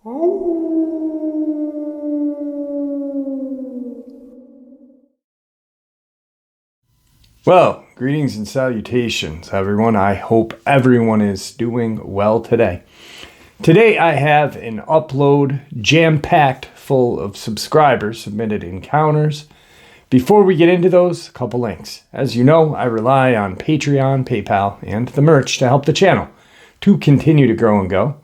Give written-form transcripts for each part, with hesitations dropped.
Well, greetings and salutations, everyone. I hope everyone is doing well today. Today I have an upload jam-packed full of subscribers submitted encounters. Before we get into those, a couple links. As you know, I rely on Patreon, PayPal, and the merch to help the channel to continue to grow and go.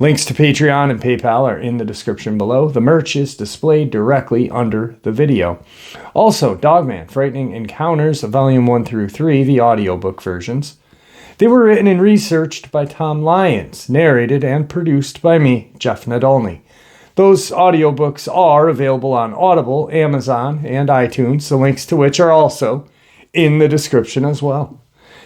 Links to Patreon and PayPal are in the description below. The merch is displayed directly under the video. Also, Dogman, Frightening Encounters, Volume 1 through 3, the audiobook versions. They were written and researched by Tom Lyons, narrated and produced by me, Jeff Nadolny. Those audiobooks are available on Audible, Amazon, and iTunes, the links to which are also in the description as well.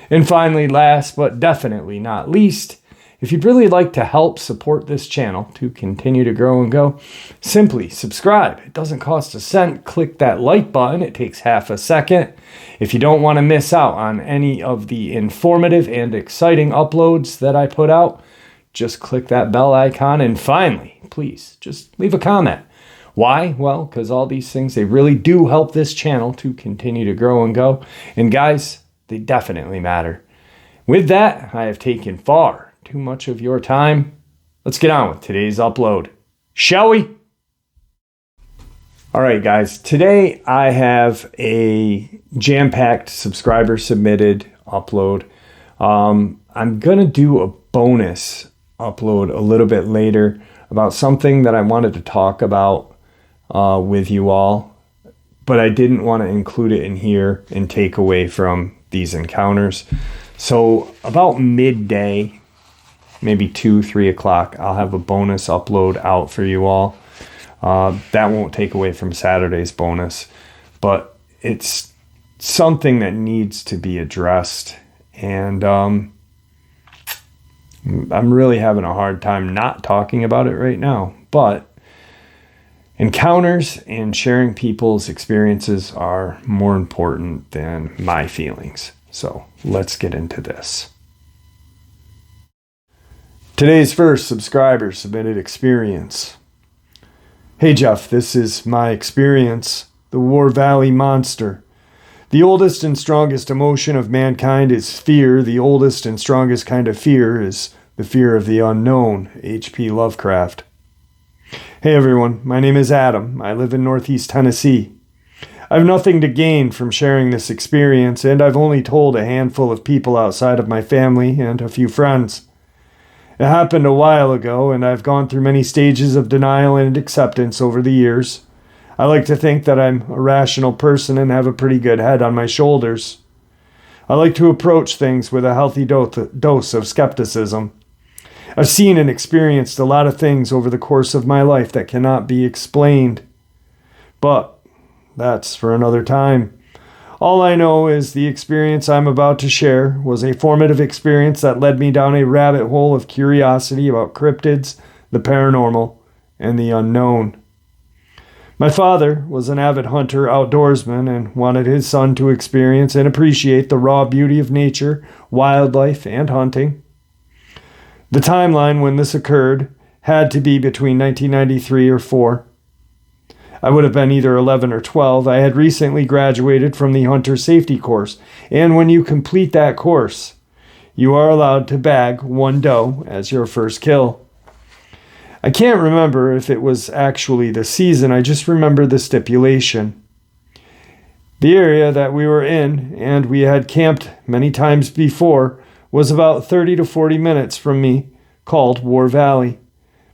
And finally, last but definitely not least, if you'd really like to help support this channel to continue to grow and go, simply subscribe. It doesn't cost a cent. Click that like button. It takes half a second. If you don't want to miss out on any of the informative and exciting uploads that I put out, just click that bell icon. And finally, please just leave a comment. Why? Well, because all these things, they really do help this channel to continue to grow and go. And guys, they definitely matter. With that, I have taken far too much of your time. Let's get on with today's upload, shall we? All right, guys. Today I have a jam-packed subscriber submitted upload. I'm gonna do a bonus upload a little bit later about something that I wanted to talk about with you all, but I didn't want to include it in here and take away from these encounters. So about midday, maybe 2-3 o'clock, I'll have a bonus upload out for you all. That won't take away from Saturday's bonus, but it's something that needs to be addressed. And I'm really having a hard time not talking about it right now. But encounters and sharing people's experiences are more important than my feelings. So let's get into this. Today's first subscriber submitted experience. Hey Jeff, this is my experience, the War Valley Monster. The oldest and strongest emotion of mankind is fear. The oldest and strongest kind of fear is the fear of the unknown. H.P. Lovecraft. Hey everyone, my name is Adam. I live in Northeast Tennessee. I have nothing to gain from sharing this experience, and I've only told a handful of people outside of my family and a few friends. It happened a while ago, and I've gone through many stages of denial and acceptance over the years. I like to think that I'm a rational person and have a pretty good head on my shoulders. I like to approach things with a healthy dose of skepticism. I've seen and experienced a lot of things over the course of my life that cannot be explained. But that's for another time. All I know is the experience I'm about to share was a formative experience that led me down a rabbit hole of curiosity about cryptids, the paranormal, and the unknown. My father was an avid hunter, outdoorsman, and wanted his son to experience and appreciate the raw beauty of nature, wildlife, and hunting. The timeline when this occurred had to be between 1993 or 4. I would have been either 11 or 12. I had recently graduated from the Hunter Safety course, and when you complete that course, you are allowed to bag one doe as your first kill. I can't remember if it was actually the season, I just remember the stipulation. The area that we were in, and we had camped many times before, was about 30 to 40 minutes from me, called War Valley.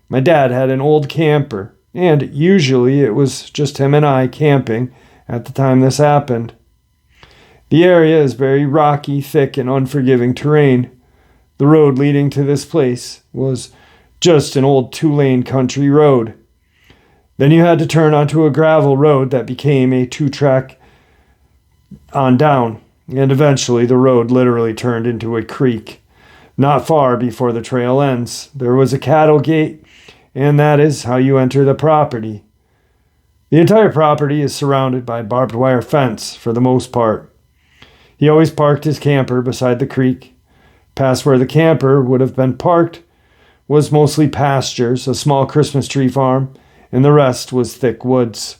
My dad had an old camper, and usually it was just him and I camping at the time this happened. The area is very rocky, thick, and unforgiving terrain. The road leading to this place was just an old 2-lane country road. Then you had to turn onto a gravel road that became a 2-track on down, and eventually the road literally turned into a creek. Not far before the trail ends, there was a cattle gate, and that is how you enter the property. The entire property is surrounded by barbed wire fence for the most part. He always parked his camper beside the creek. Past where the camper would have been parked was mostly pastures, a small Christmas tree farm, and the rest was thick woods.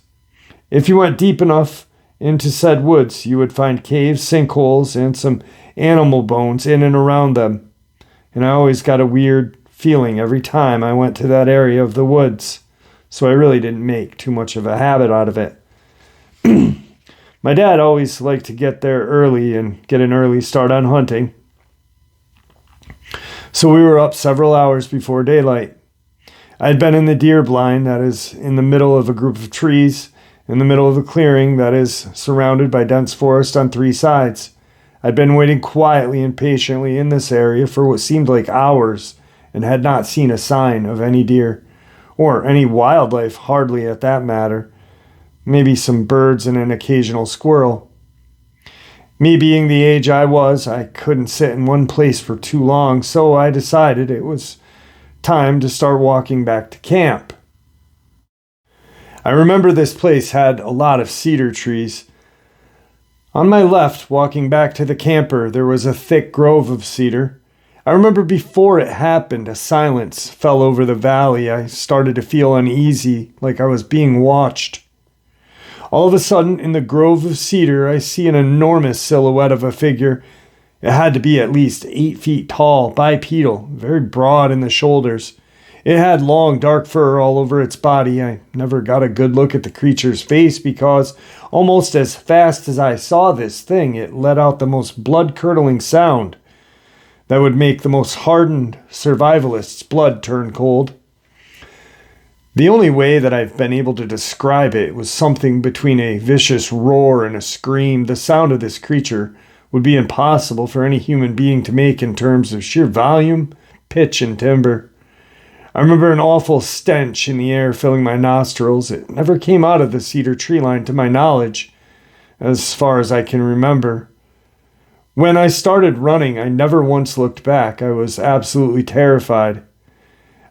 If you went deep enough into said woods, you would find caves, sinkholes, and some animal bones in and around them. And I always got a weird feeling every time I went to that area of the woods, so I really didn't make too much of a habit out of it. My dad always liked to get there early and get an early start on hunting, so we were up several hours before daylight. I had been in the deer blind, that is, in the middle of a group of trees, in the middle of a clearing that is surrounded by dense forest on three sides. I'd been waiting quietly and patiently in this area for what seemed like hours and had not seen a sign of any deer, or any wildlife, hardly at that matter. Maybe some birds and an occasional squirrel. Me being the age I was, I couldn't sit in one place for too long, so I decided it was time to start walking back to camp. I remember this place had a lot of cedar trees. On my left, walking back to the camper, there was a thick grove of cedar. I remember before it happened, a silence fell over the valley. I started to feel uneasy, like I was being watched. All of a sudden, in the grove of cedar, I see an enormous silhouette of a figure. It had to be at least 8 feet tall, bipedal, very broad in the shoulders. It had long, dark fur all over its body. I never got a good look at the creature's face because almost as fast as I saw this thing, it let out the most blood-curdling sound that would make the most hardened survivalist's blood turn cold. The only way that I've been able to describe it was something between a vicious roar and a scream. The sound of this creature would be impossible for any human being to make in terms of sheer volume, pitch, and timbre. I remember an awful stench in the air filling my nostrils. It never came out of the cedar tree line to my knowledge, as far as I can remember. When I started running, I never once looked back. I was absolutely terrified.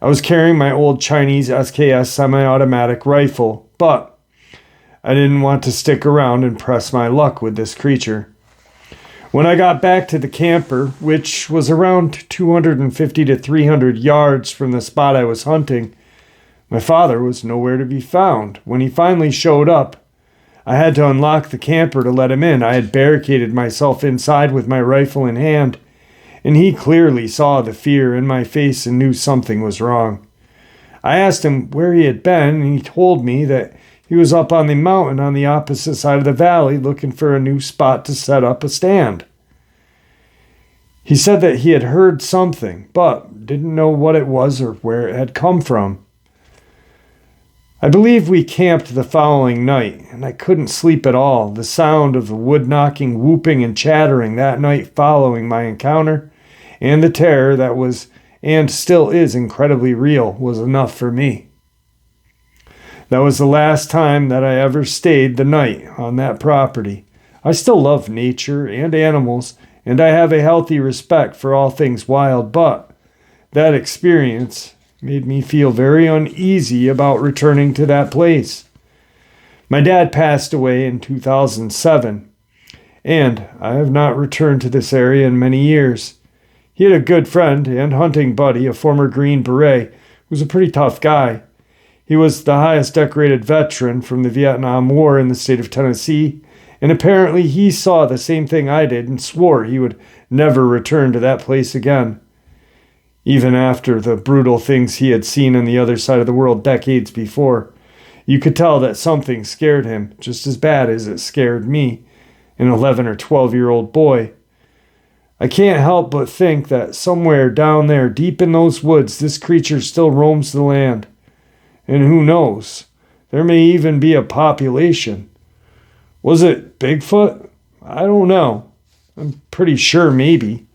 I was carrying my old Chinese SKS semi-automatic rifle, but I didn't want to stick around and press my luck with this creature. When I got back to the camper, which was around 250 to 300 yards from the spot I was hunting, my father was nowhere to be found. When he finally showed up, I had to unlock the camper to let him in. I had barricaded myself inside with my rifle in hand, and he clearly saw the fear in my face and knew something was wrong. I asked him where he had been, and he told me that he was up on the mountain on the opposite side of the valley looking for a new spot to set up a stand. He said that he had heard something, but didn't know what it was or where it had come from. I believe we camped the following night, and I couldn't sleep at all. The sound of the wood knocking, whooping, and chattering that night following my encounter, and the terror that was and still is incredibly real, was enough for me. That was the last time that I ever stayed the night on that property. I still love nature and animals, and I have a healthy respect for all things wild, but that experience made me feel very uneasy about returning to that place. My dad passed away in 2007, and I have not returned to this area in many years. He had a good friend and hunting buddy, a former Green Beret, who was a pretty tough guy. He was the highest decorated veteran from the Vietnam War in the state of Tennessee, and apparently he saw the same thing I did and swore he would never return to that place again. Even after the brutal things he had seen on the other side of the world decades before, you could tell that something scared him just as bad as it scared me, an 11 or 12-year-old boy. I can't help but think that somewhere down there, deep in those woods, this creature still roams the land. And who knows, there may even be a population. Was it Bigfoot? I don't know. I'm pretty sure maybe.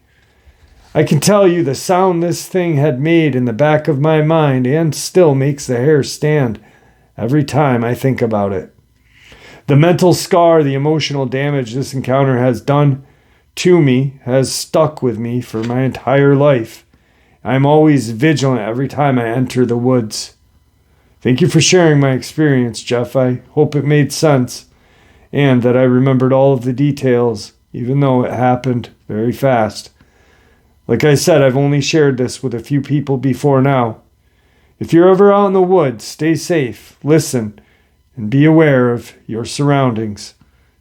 I can tell you the sound this thing had made in the back of my mind and still makes the hair stand every time I think about it. The mental scar, the emotional damage this encounter has done to me has stuck with me for my entire life. I'm always vigilant every time I enter the woods. Thank you for sharing my experience, Jeff. I hope it made sense and that I remembered all of the details, even though it happened very fast. Like I said, I've only shared this with a few people before now. If you're ever out in the woods, stay safe, listen, and be aware of your surroundings.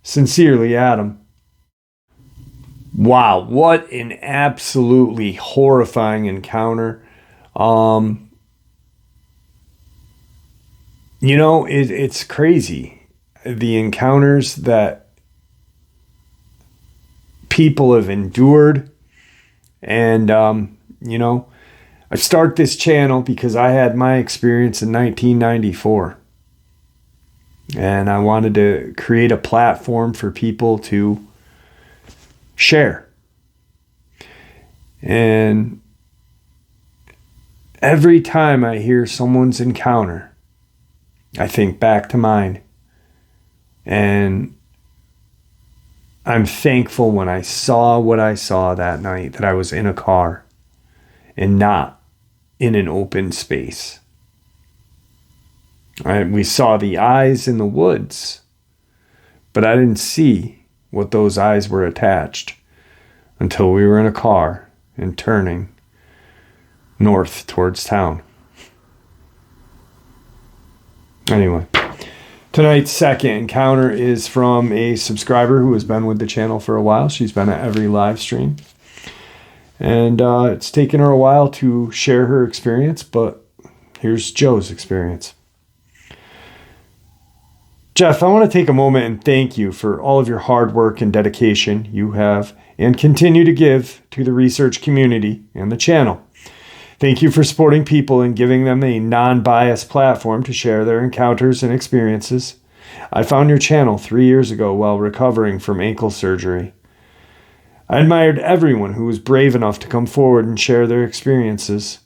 Sincerely, Adam. Wow, what an absolutely horrifying encounter. It's crazy. The encounters that people have endured. And, I start this channel because I had my experience in 1994. And I wanted to create a platform for people to share. And every time I hear someone's encounter, I think back to mine. And I'm thankful when I saw what I saw that night, that I was in a car and not in an open space. We saw the eyes in the woods, but I didn't see what those eyes were attached until we were in a car and turning north towards town. Anyway, tonight's second encounter is from a subscriber who has been with the channel for a while. She's been at every live stream. And it's taken her a while to share her experience, but here's Joe's experience. Jeff, I want to take a moment and thank you for all of your hard work and dedication you have and continue to give to the research community and the channel. Thank you for supporting people and giving them a non-biased platform to share their encounters and experiences. I found your channel 3 years ago while recovering from ankle surgery. I admired everyone who was brave enough to come forward and share their experiences.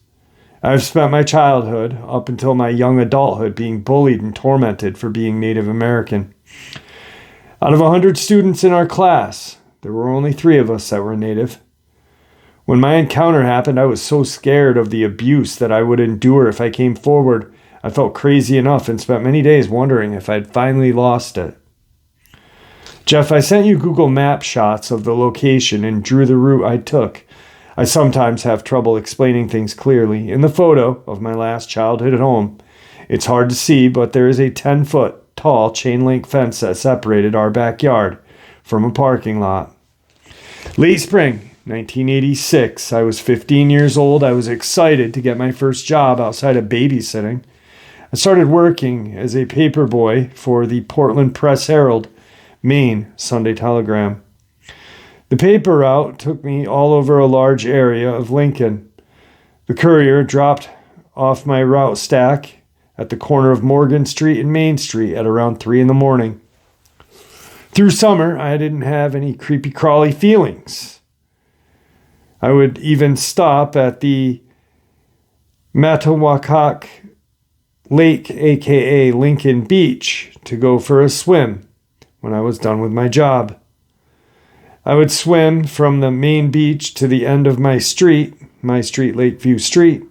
I've spent my childhood up until my young adulthood being bullied and tormented for being Native American. Out of 100 students in our class, there were only 3 of us that were Native. When my encounter happened, I was so scared of the abuse that I would endure if I came forward. I felt crazy enough and spent many days wondering if I'd finally lost it. Jeff, I sent you Google Map shots of the location and drew the route I took. I sometimes have trouble explaining things clearly. In the photo of my last childhood home, it's hard to see, but there is a 10-foot tall chain-link fence that separated our backyard from a parking lot. Late spring, 1986, I was 15 years old. I was excited to get my first job outside of babysitting. I started working as a paper boy for the Portland Press-Herald, Maine Sunday Telegram. The paper route took me all over a large area of Lincoln. The courier dropped off my route stack at the corner of Morgan Street and Main Street at around 3 a.m. Through summer, I didn't have any creepy crawly feelings. I would even stop at the Matawakak Lake, aka Lincoln Beach, to go for a swim when I was done with my job. I would swim from the main beach to the end of my street. My street, Lakeview Street,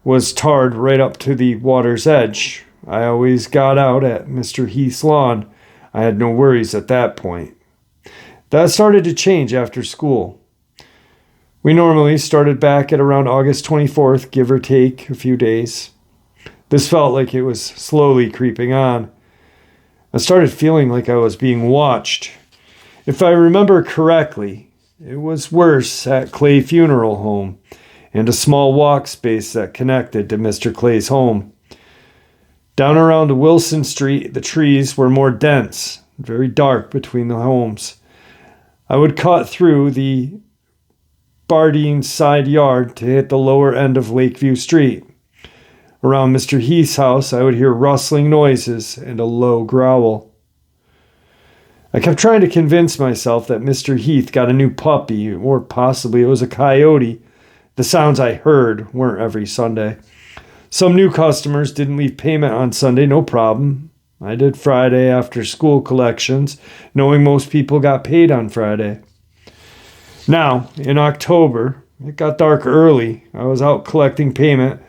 was tarred right up to the water's edge. I always got out at Mr. Heath's lawn. I had no worries at that point. That started to change after school. We normally started back at around August 24th, give or take a few days. This felt like it was slowly creeping on. I started feeling like I was being watched. If I remember correctly, it was worse at Clay Funeral Home and a small walk space that connected to Mr. Clay's home. Down around Wilson Street, the trees were more dense, very dark between the homes. I would cut through the Bardeen side yard to hit the lower end of Lakeview Street. Around Mr. Heath's house, I would hear rustling noises and a low growl. I kept trying to convince myself that Mr. Heath got a new puppy, or possibly it was a coyote. The sounds I heard weren't every Sunday. Some new customers didn't leave payment on Sunday, no problem. I did Friday after school collections, knowing most people got paid on Friday. Now, in October, it got dark early. I was out collecting payment.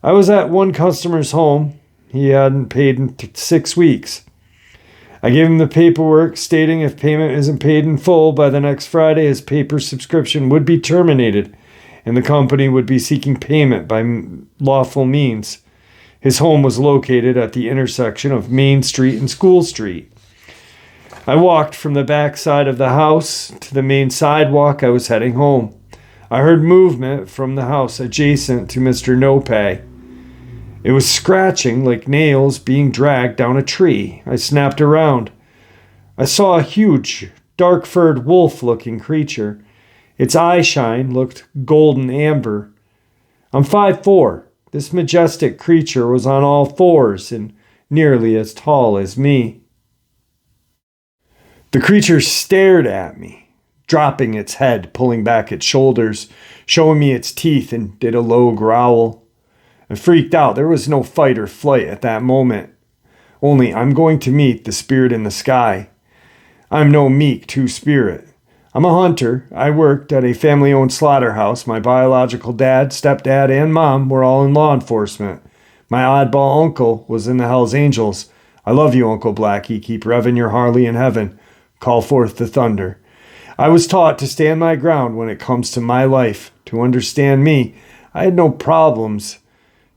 I was at one customer's home. He hadn't paid in 6 weeks. I gave him the paperwork stating if payment isn't paid in full by the next Friday, his paper subscription would be terminated and the company would be seeking payment by lawful means. His home was located at the intersection of Main Street and School Street. I walked from the back side of the house to the main sidewalk. I was heading home. I heard movement from the house adjacent to Mr. No Pay. It was scratching like nails being dragged down a tree. I snapped around. I saw a huge, dark-furred wolf-looking creature. Its eyeshine looked golden amber. I'm 5'4". This majestic creature was on all fours and nearly as tall as me. The creature stared at me, dropping its head, pulling back its shoulders, showing me its teeth, and did a low growl. I freaked out. There was no fight or flight at that moment. Only I'm going to meet the spirit in the sky. I'm no meek two-spirit. I'm a hunter. I worked at a family-owned slaughterhouse. My biological dad, stepdad, and mom were all in law enforcement. My oddball uncle was in the Hells Angels. I love you, Uncle Blackie. Keep revving your Harley in heaven. Call forth the thunder. I was taught to stand my ground when it comes to my life. To understand me, I had no problems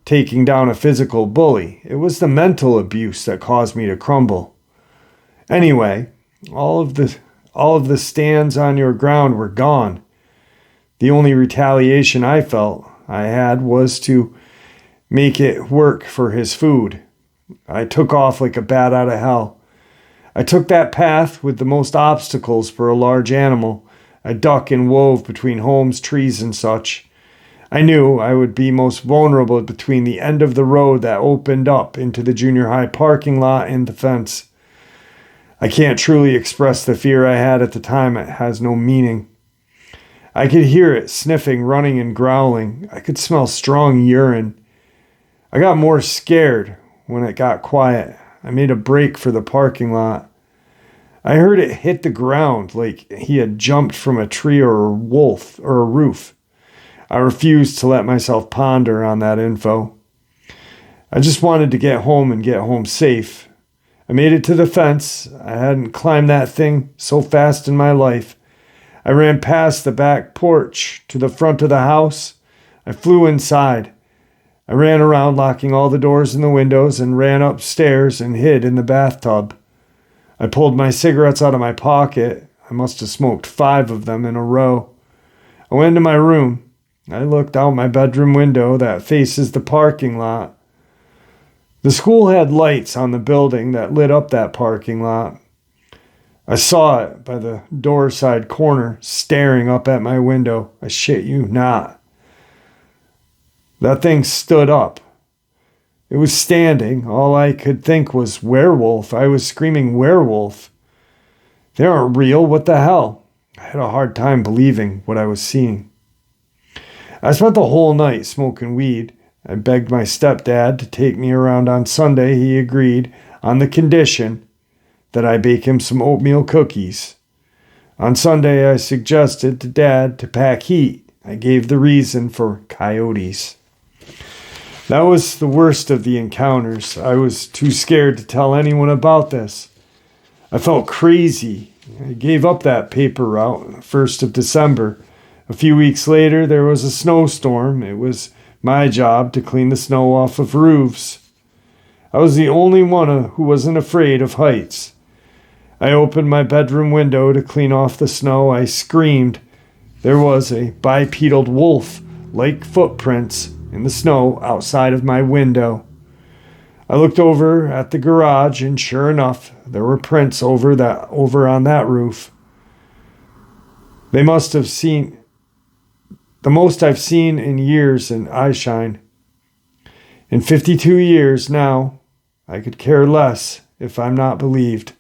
taking down a physical bully. It was the mental abuse that caused me to crumble. Anyway, all of the stands on your ground were gone. The only retaliation I felt I had was to make it work for his food. I took off like a bat out of hell. I took that path with the most obstacles for a large animal. I ducked and wove between homes, trees, and such. I knew I would be most vulnerable between the end of the road that opened up into the junior high parking lot and the fence. I can't truly express the fear I had at the time. It has no meaning. I could hear it sniffing, running, and growling. I could smell strong urine. I got more scared when it got quiet. I made a break for the parking lot. I heard it hit the ground like he had jumped from a tree or a wolf or a roof. I refused to let myself ponder on that info. I just wanted to get home and get home safe. I made it to the fence. I hadn't climbed that thing so fast in my life. I ran past the back porch to the front of the house. I flew inside. I ran around, locking all the doors and the windows, and ran upstairs and hid in the bathtub. I pulled my cigarettes out of my pocket. I must have smoked 5 of them in a row. I went into my room. I looked out my bedroom window that faces the parking lot. The school had lights on the building that lit up that parking lot. I saw it by the door side corner, staring up at my window. I shit you not. That thing stood up. It was standing. All I could think was werewolf. I was screaming werewolf. They aren't real. What the hell? I had a hard time believing what I was seeing. I spent the whole night smoking weed. I begged my stepdad to take me around on Sunday. He agreed on the condition that I bake him some oatmeal cookies. On Sunday, I suggested to Dad to pack heat. I gave the reason for coyotes. That was the worst of the encounters. I was too scared to tell anyone about this. I felt crazy. I gave up that paper route 1st of December. A few weeks later, there was a snowstorm. It was my job to clean the snow off of roofs. I was the only one who wasn't afraid of heights. I opened my bedroom window to clean off the snow. I screamed. There was a bipedal wolf-like footprints in the snow outside of my window. I looked over at the garage, and sure enough, there were prints over on that roof. They must have seen the most I've seen in years in eyeshine. In 52 years now, I could care less if I'm not believed.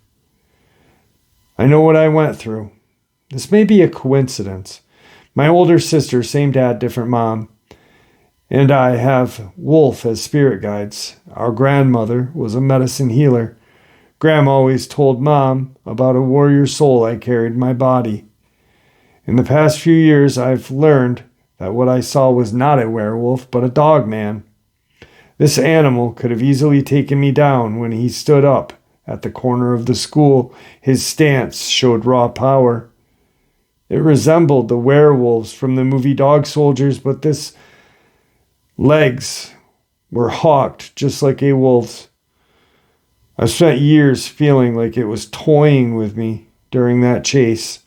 I know what I went through. This may be a coincidence. My older sister, same dad, different mom, and I have wolf as spirit guides. Our grandmother was a medicine healer. Grandma always told Mom about a warrior soul I carried in my body. In the past few years, I've learned that what I saw was not a werewolf, but a dogman. This animal could have easily taken me down when he stood up at the corner of the school. His stance showed raw power. It resembled the werewolves from the movie Dog Soldiers, but this legs were hawked just like a wolf's. I spent years feeling like it was toying with me during that chase.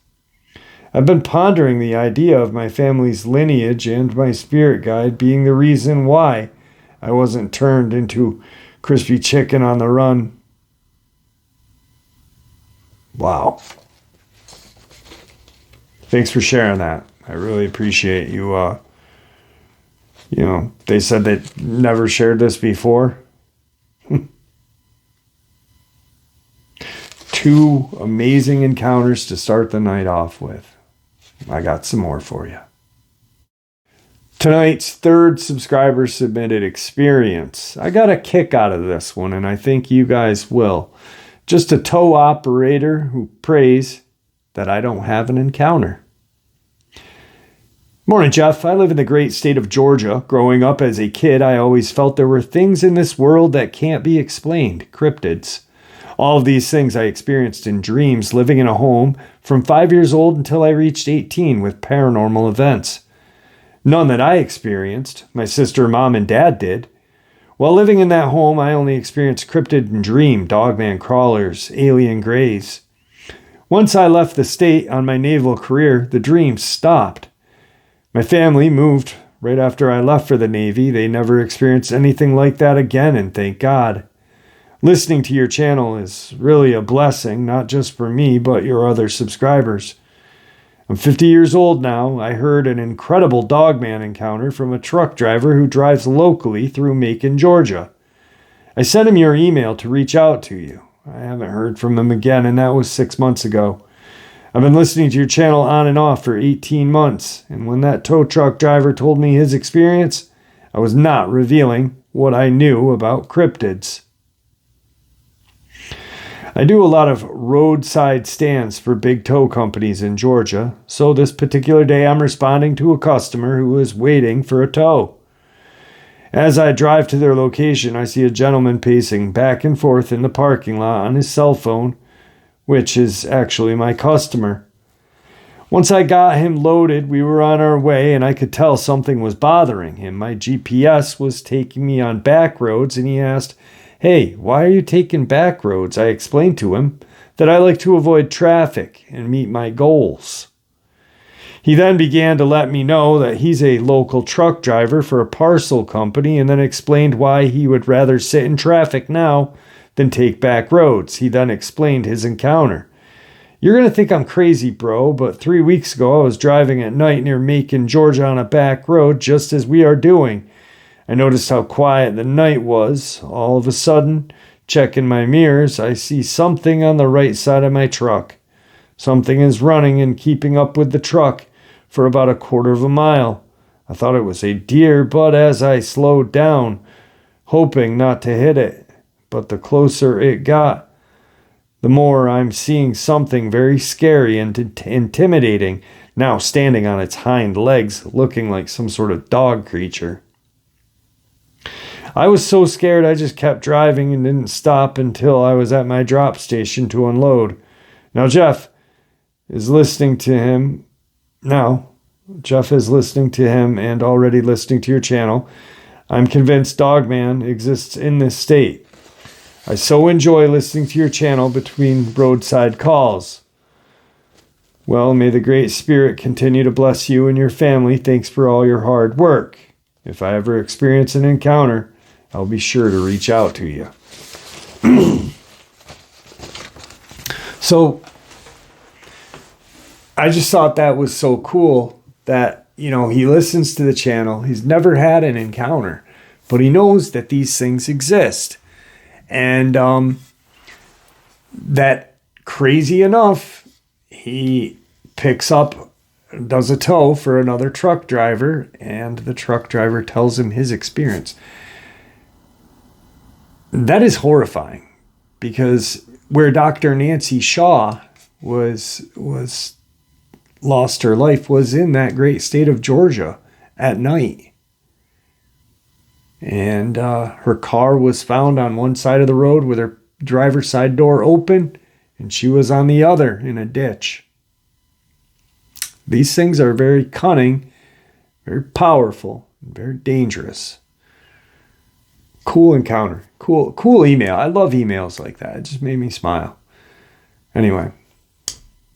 I've been pondering the idea of my family's lineage and my spirit guide being the reason why I wasn't turned into crispy chicken on the run. Wow. Thanks for sharing that. I really appreciate you. They said they never shared this before. 2 amazing encounters to start the night off with. I got some more for you. Tonight's 3rd subscriber submitted experience. I got a kick out of this one, and I think you guys will. Just a tow operator who prays that I don't have an encounter. Morning, Jeff. I live in the great state of Georgia. Growing up as a kid, I always felt there were things in this world that can't be explained, cryptids. All of these things I experienced in dreams, living in a home from 5 years old until I reached 18 with paranormal events. None that I experienced. My sister, mom, and dad did. While living in that home, I only experienced cryptid and dream, Dogman crawlers, alien grays. Once I left the state on my naval career, the dreams stopped. My family moved right after I left for the Navy. They never experienced anything like that again, and thank God. Listening to your channel is really a blessing, not just for me, but your other subscribers. I'm 50 years old now. I heard an incredible Dogman encounter from a truck driver who drives locally through Macon, Georgia. I sent him your email to reach out to you. I haven't heard from him again, and that was 6 months ago. I've been listening to your channel on and off for 18 months, and when that tow truck driver told me his experience, I was not revealing what I knew about cryptids. I do a lot of roadside stands for big tow companies in Georgia, so this particular day I'm responding to a customer who is waiting for a tow. As I drive to their location, I see a gentleman pacing back and forth in the parking lot on his cell phone, which is actually my customer. Once I got him loaded, we were on our way, and I could tell something was bothering him. My GPS was taking me on back roads, and he asked, "Hey, why are you taking back roads?" I explained to him that I like to avoid traffic and meet my goals. He then began to let me know that he's a local truck driver for a parcel company, and then explained why he would rather sit in traffic now than take back roads. He then explained his encounter. "You're going to think I'm crazy, bro, but 3 weeks ago I was driving at night near Macon, Georgia on a back road just as we are doing. I noticed how quiet the night was. All of a sudden, checking my mirrors, I see something on the right side of my truck. Something is running and keeping up with the truck for about a quarter of a mile. I thought it was a deer, but as I slowed down, hoping not to hit it, but the closer it got, the more I'm seeing something very scary and intimidating, now standing on its hind legs, looking like some sort of dog creature. I was so scared I just kept driving and didn't stop until I was at my drop station to unload. Now Jeff is listening to him and already listening to your channel. I'm convinced Dogman exists in this state. I so enjoy listening to your channel between roadside calls. Well, may the Great Spirit continue to bless you and your family. Thanks for all your hard work. If I ever experience an encounter, I'll be sure to reach out to you." So I just thought that was so cool that, he listens to the channel. He's never had an encounter, but he knows that these things exist. And that, crazy enough, he does a tow for another truck driver, and the truck driver tells him his experience. That is horrifying, because where Dr. Nancy Shaw was lost her life was in that great state of Georgia at night. And her car was found on one side of the road with her driver's side door open, and she was on the other in a ditch. These things are very cunning, very powerful, and very dangerous. Cool encounter. Cool email. I love emails like that. It just made me smile. Anyway,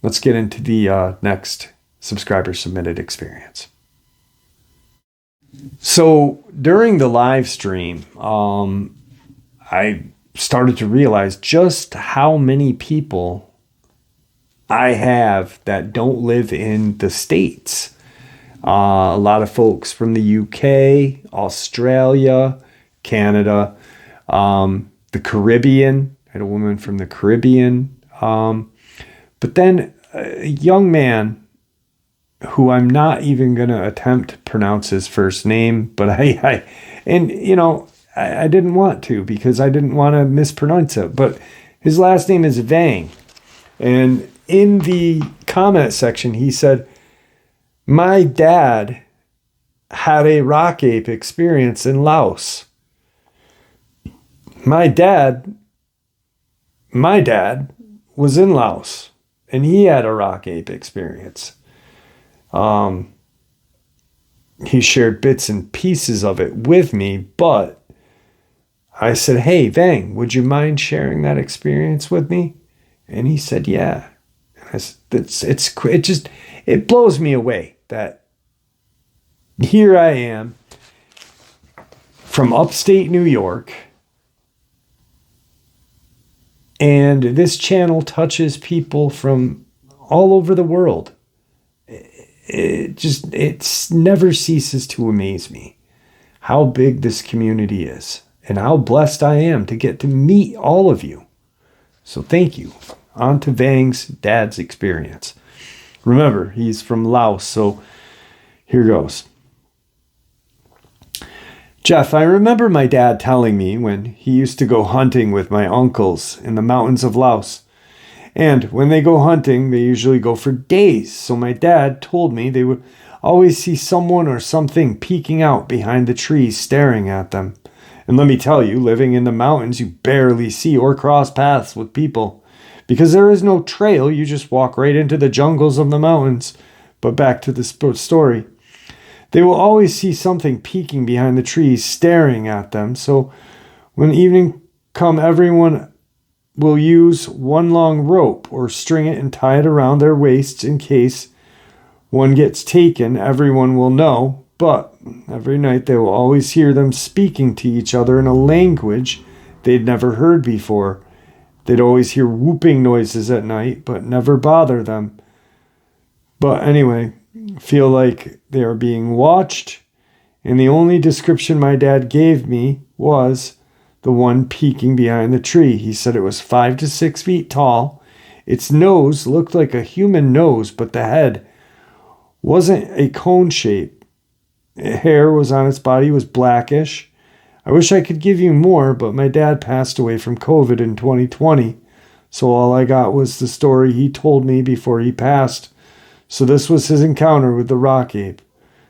let's get into the next subscriber submitted experience. So during the live stream, I started to realize just how many people I have that don't live in the States. A lot of folks from the UK, Australia, Canada, the Caribbean. I had a woman from the Caribbean. But then a young man who I'm not even going to attempt to pronounce his first name, but I didn't want to because I didn't want to mispronounce it. But his last name is Vang. And in the comment section, he said, "My dad had a rock ape experience in Laos." My dad was in Laos, and he had a rock ape experience. He shared bits and pieces of it with me, but I said, "Hey, Vang, would you mind sharing that experience with me?" And he said, "Yeah." And I said, it blows me away that here I am from upstate New York, and this channel touches people from all over the world. It never ceases to amaze me how big this community is and how blessed I am to get to meet all of you. So thank you. On to Vang's dad's experience. Remember, he's from Laos, so here goes. Jeff, I remember my dad telling me when he used to go hunting with my uncles in the mountains of Laos. And when they go hunting, they usually go for days. So my dad told me they would always see someone or something peeking out behind the trees staring at them. And let me tell you, living in the mountains, you barely see or cross paths with people. Because there is no trail, you just walk right into the jungles of the mountains. But back to the story. They will always see something peeking behind the trees staring at them. So when evening come, everyone will use one long rope or string it and tie it around their waists in case one gets taken. Everyone will know, but every night they will always hear them speaking to each other in a language they'd never heard before. They'd always hear whooping noises at night, but never bother them. But anyway, feel like they are being watched, and the only description my dad gave me was the one peeking behind the tree. He said it was 5 to 6 feet tall. Its nose looked like a human nose, but the head wasn't a cone shape. Hair was on its body, was blackish. I wish I could give you more, but my dad passed away from COVID in 2020. So all I got was the story he told me before he passed. So this was his encounter with the rock ape.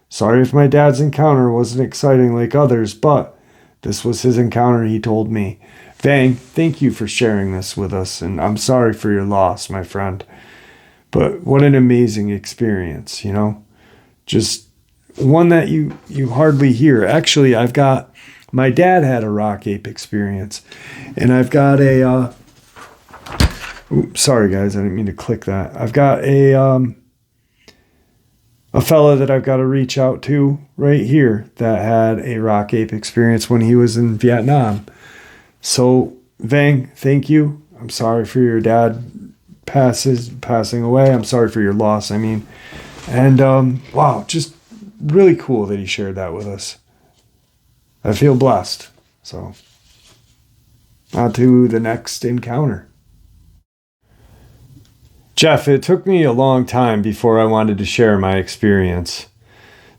Sorry if my dad's encounter wasn't exciting like others, but this was his encounter, he told me. Vang, thank you for sharing this with us, and I'm sorry for your loss, my friend. But what an amazing experience, you know? Just one that you hardly hear. Actually, my dad had a rock ape experience, and I've got sorry guys, I didn't mean to click that. I've got a fella that I've got to reach out to right here that had a rock ape experience when he was in Vietnam. So, Vang, thank you. I'm sorry for your dad passing away. I'm sorry for your loss, I mean. And, wow, just really cool that he shared that with us. I feel blessed. So, on to the next encounter. Jeff, it took me a long time before I wanted to share my experience.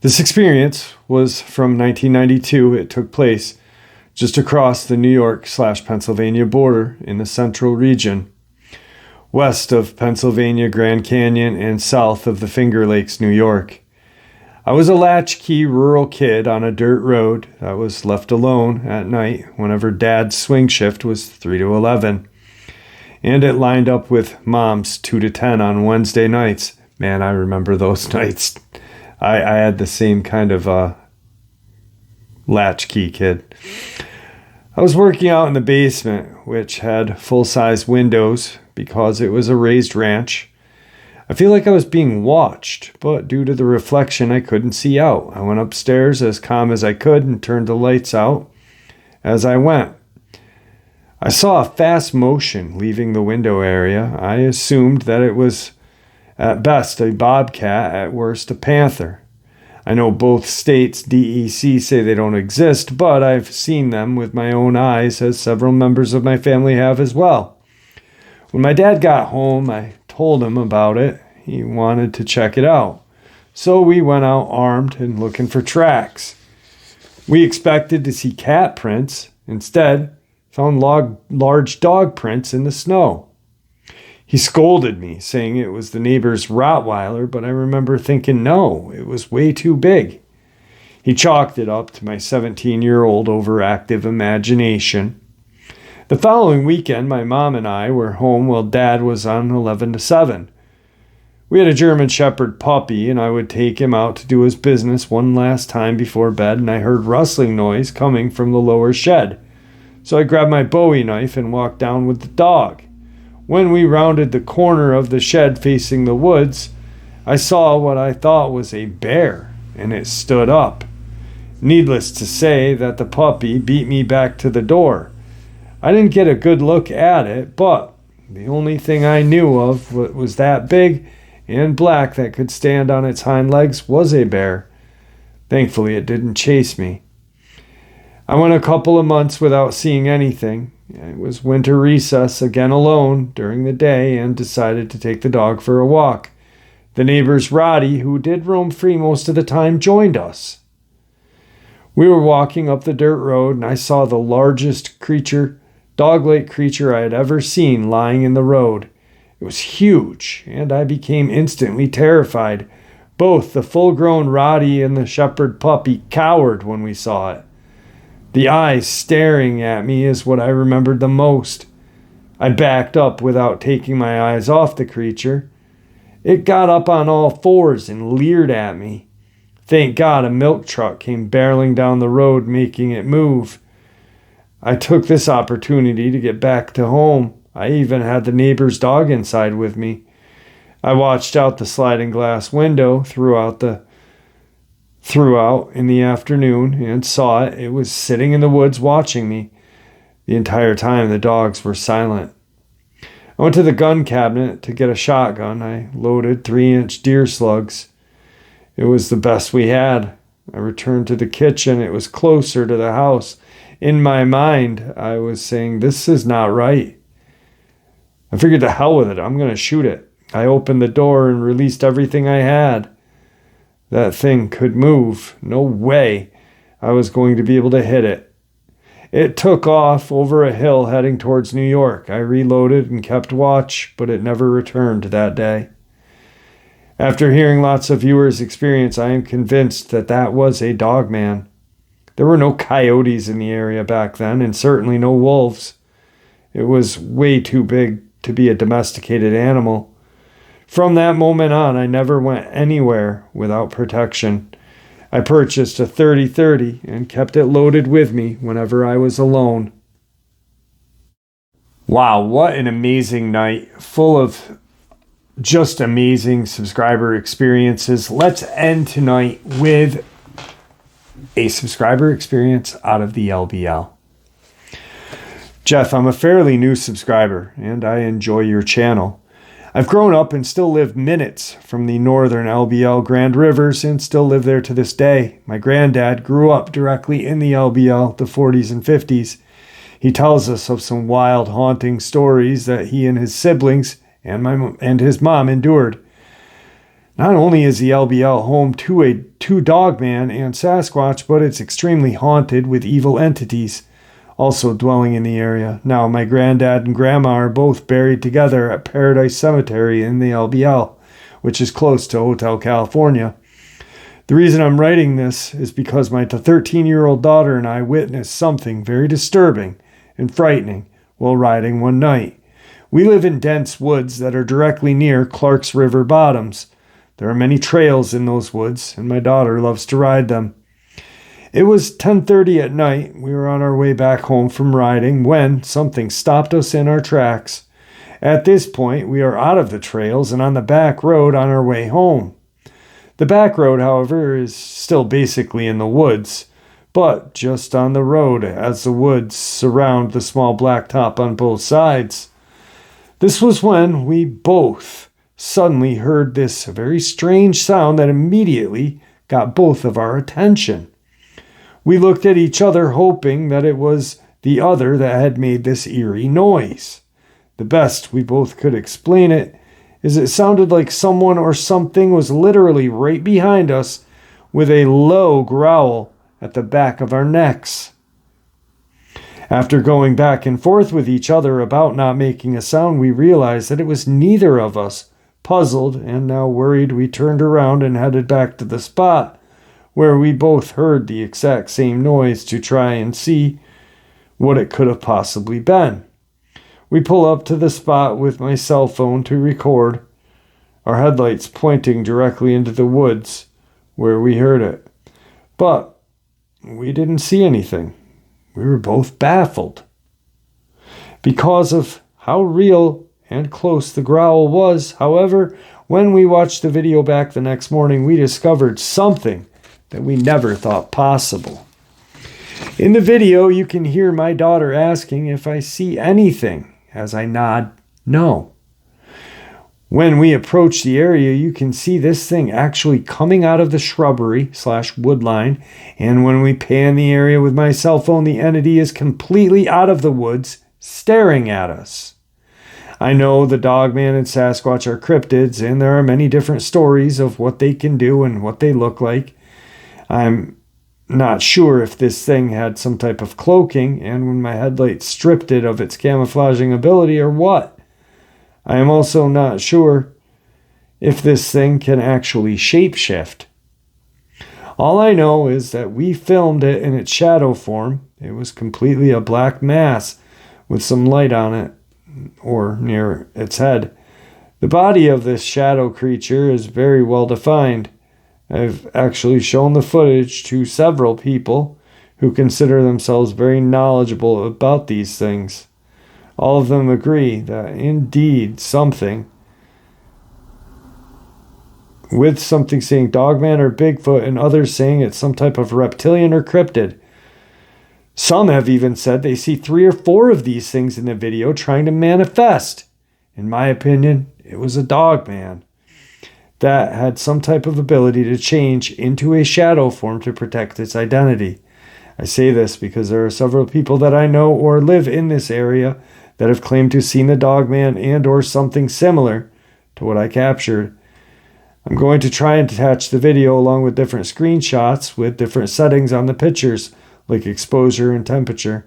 This experience was from 1992. It took place just across the New York/Pennsylvania border in the central region, west of Pennsylvania Grand Canyon and south of the Finger Lakes, New York. I was a latchkey rural kid on a dirt road that was left alone at night whenever Dad's swing shift was 3 to 11. And it lined up with Mom's 2 to 10 on Wednesday nights. Man, I remember those nights. I had the same kind of latchkey kid. I was working out in the basement, which had full-size windows because it was a raised ranch. I feel like I was being watched, but due to the reflection, I couldn't see out. I went upstairs as calm as I could and turned the lights out as I went. I saw a fast motion leaving the window area. I assumed that it was, at best, a bobcat, at worst, a panther. I know both states' DEC say they don't exist, but I've seen them with my own eyes, as several members of my family have as well. When my dad got home, I told him about it. He wanted to check it out. So we went out armed and looking for tracks. We expected to see cat prints. Instead, found large dog prints in the snow. He scolded me, saying it was the neighbor's Rottweiler, but I remember thinking, no, it was way too big. He chalked it up to my 17-year-old overactive imagination. The following weekend, my mom and I were home while Dad was on 11 to 7. We had a German Shepherd puppy, and I would take him out to do his business one last time before bed, and I heard rustling noise coming from the lower shed. So I grabbed my Bowie knife and walked down with the dog. When we rounded the corner of the shed facing the woods, I saw what I thought was a bear, and it stood up. Needless to say that the puppy beat me back to the door. I didn't get a good look at it, but the only thing I knew of was that big and black that could stand on its hind legs was a bear. Thankfully, it didn't chase me. I went a couple of months without seeing anything. It was winter recess, again alone during the day, and decided to take the dog for a walk. The neighbor's Roddy, who did roam free most of the time, joined us. We were walking up the dirt road, and I saw the largest dog-like creature I had ever seen lying in the road. It was huge, and I became instantly terrified. Both the full-grown Roddy and the shepherd puppy cowered when we saw it. The eyes staring at me is what I remembered the most. I backed up without taking my eyes off the creature. It got up on all fours and leered at me. Thank God a milk truck came barreling down the road, making it move. I took this opportunity to get back to home. I even had the neighbor's dog inside with me. I watched out the sliding glass window throughout in the afternoon and saw it. It was sitting in the woods watching me. The entire time the dogs were silent. I went to the gun cabinet to get a shotgun. I loaded 3-inch deer slugs. It was the best we had. I returned to the kitchen. It was closer to the house. In my mind, I was saying, this is not right. I figured the hell with it. I'm going to shoot it. I opened the door and released everything I had. That thing could move. No way I was going to be able to hit it. It took off over a hill heading towards New York. I reloaded and kept watch, but it never returned that day. After hearing lots of viewers' experience, I am convinced that that was a Dogman. There were no coyotes in the area back then, and certainly no wolves. It was way too big to be a domesticated animal. From that moment on, I never went anywhere without protection. I purchased a 30-30 and kept it loaded with me whenever I was alone. Wow, what an amazing night, full of just amazing subscriber experiences. Let's end tonight with a subscriber experience out of the LBL. Jeff, I'm a fairly new subscriber, and I enjoy your channel. I've grown up and still live minutes from the northern LBL Grand Rivers and still live there to this day. My granddad grew up directly in the LBL, the 40s and 50s. He tells us of some wild, haunting stories that he and his siblings and his mom endured. Not only is the LBL home to Dogman and Sasquatch, but it's extremely haunted with evil entities also dwelling in the area. Now, my granddad and grandma are both buried together at Paradise Cemetery in the LBL, which is close to Hotel California. The reason I'm writing this is because my 13-year-old daughter and I witnessed something very disturbing and frightening while riding one night. We live in dense woods that are directly near Clark's River bottoms. There are many trails in those woods, and my daughter loves to ride them. It was 10:30 at night. We were on our way back home from riding when something stopped us in our tracks. At this point, we are out of the trails and on the back road on our way home. The back road, however, is still basically in the woods, but just on the road as the woods surround the small blacktop on both sides. This was when we both suddenly heard this very strange sound that immediately got both of our attention. We looked at each other, hoping that it was the other that had made this eerie noise. The best we both could explain it is it sounded like someone or something was literally right behind us with a low growl at the back of our necks. After going back and forth with each other about not making a sound, we realized that it was neither of us. Puzzled and now worried, we turned around and headed back to the spot where we both heard the exact same noise to try and see what it could have possibly been. We pull up to the spot with my cell phone to record, our headlights pointing directly into the woods where we heard it. But we didn't see anything. We were both baffled. Because of how real and close the growl was, however, when we watched the video back the next morning, we discovered something that we never thought possible. In the video, you can hear my daughter asking if I see anything, as I nod no. When we approach the area, you can see this thing actually coming out of the shrubbery/wood line, and when we pan the area with my cell phone, the entity is completely out of the woods, staring at us. I know the Dogman and Sasquatch are cryptids, and there are many different stories of what they can do and what they look like. I'm not sure if this thing had some type of cloaking, and when my headlights stripped it of its camouflaging ability or what. I am also not sure if this thing can actually shapeshift. All I know is that we filmed it in its shadow form. It was completely a black mass with some light on it, or near its head. The body of this shadow creature is very well defined. I've actually shown the footage to several people who consider themselves very knowledgeable about these things. All of them agree that indeed something, with something saying Dogman or Bigfoot and others saying it's some type of reptilian or cryptid. Some have even said they see 3 or 4 of these things in the video trying to manifest. In my opinion, it was a Dogman that had some type of ability to change into a shadow form to protect its identity. I say this because there are several people that I know or live in this area that have claimed to have seen the Dogman and or something similar to what I captured. I'm going to try and attach the video along with different screenshots with different settings on the pictures, like exposure and temperature.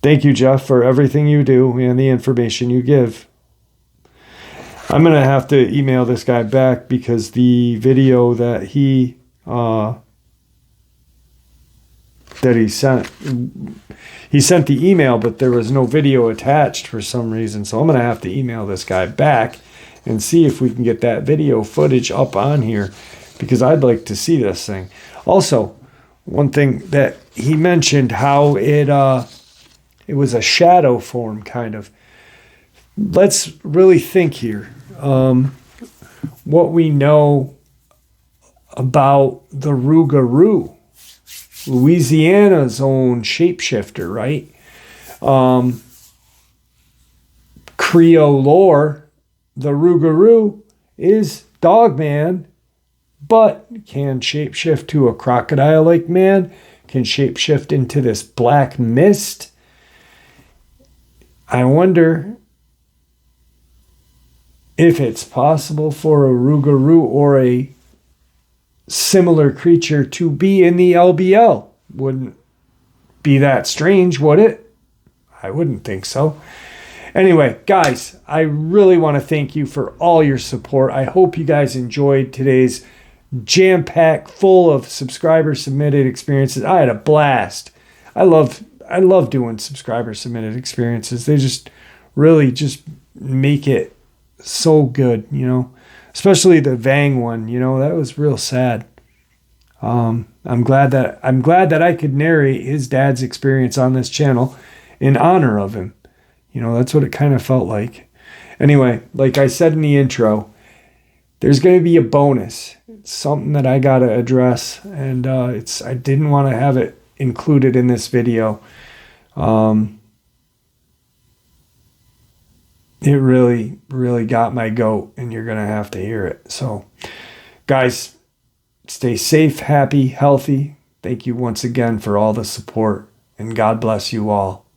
Thank you, Jeff, for everything you do and the information you give. I'm going to have to email this guy back because the video that he sent the email, but there was no video attached for some reason. So I'm going to have to email this guy back and see if we can get that video footage up on here, because I'd like to see this thing. Also, one thing that he mentioned, how it was a shadow form, kind of. Let's really think here. What we know about the Rougarou, Louisiana's own shapeshifter, right? Creole lore, the Rougarou is Dogman, but can shapeshift to a crocodile-like man, can shapeshift into this black mist. I wonder if it's possible for a Rougarou or a similar creature to be in the LBL. Wouldn't be that strange, would it? I wouldn't think so. Anyway, guys, I really want to thank you for all your support. I hope you guys enjoyed today's jam-packed full of subscriber submitted experiences. I had a blast. I love doing subscriber submitted experiences. They just really just make it so good, you know. Especially the Vang one, you know, that was real sad. I'm glad that I could narrate his dad's experience on this channel in honor of him. You know, that's what it kind of felt like. Anyway, like I said in the intro, there's going to be a bonus. It's something that I got to address, and I didn't want to have it included in this video. It really, really got my goat, and you're going to have to hear it. So, guys, stay safe, happy, healthy. Thank you once again for all the support, and God bless you all.